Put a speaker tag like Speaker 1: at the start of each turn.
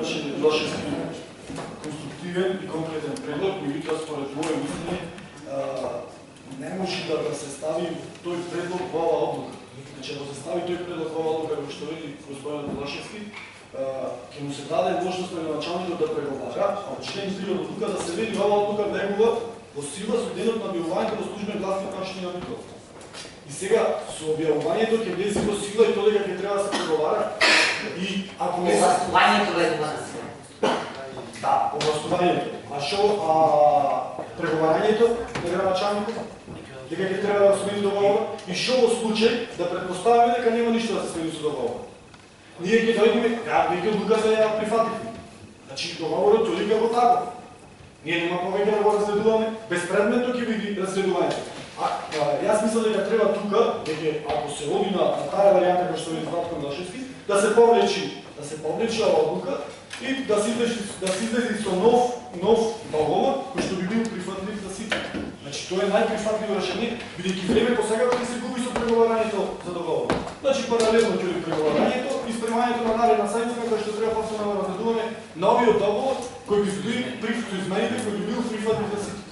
Speaker 1: имаше Милошевски конструктивен и конкретен предлог, меѓутоа според моје мислење не може да се стави тој предлог во оваа одлука. Значи, ако се стави тој предлог во оваа одлука, што вели господинот Милошевски, ќе му се даде можност на началникот да преговара, а од член 3 од одлука да се вели оваа одлука влегува во сила со денот на објавувањето во службен гласник на општина Битол. И сега со објавувањето ќе влезе во сила и тоа дека ќе треба да се преговара. И ако не
Speaker 2: Овластувањето влегува на сила.
Speaker 1: Да, овластувањето. А што преговарањето на градоначалникот? Дека ќе треба да се смени договор и што во случај да претпоставиме дека нема ништо да се смени со договор. Ние ќе дојдеме, веќе одлука се ја прифативме. Значи договорот тој како тако. Ние нема повеќе да го разследуваме, безпредметно ќе биде разследувањето. Јас мислам дека треба тука, дека ако се оди на таа варијанта која што е Златко Милошевски, да се повлечи оваа одлука и да се излезе со нов договор кој што би бил прифатлив за сите. Значи тоа е најприфатливо решение, бидејќи време посега ќе се губи со преговарањето за договор. Значи паралелно ќе биде преговарањето и спремањето на наредна седмица која што треба повторно да разгледуваме новиот договор кој би бил со измените кој би бил прифатлив за сите.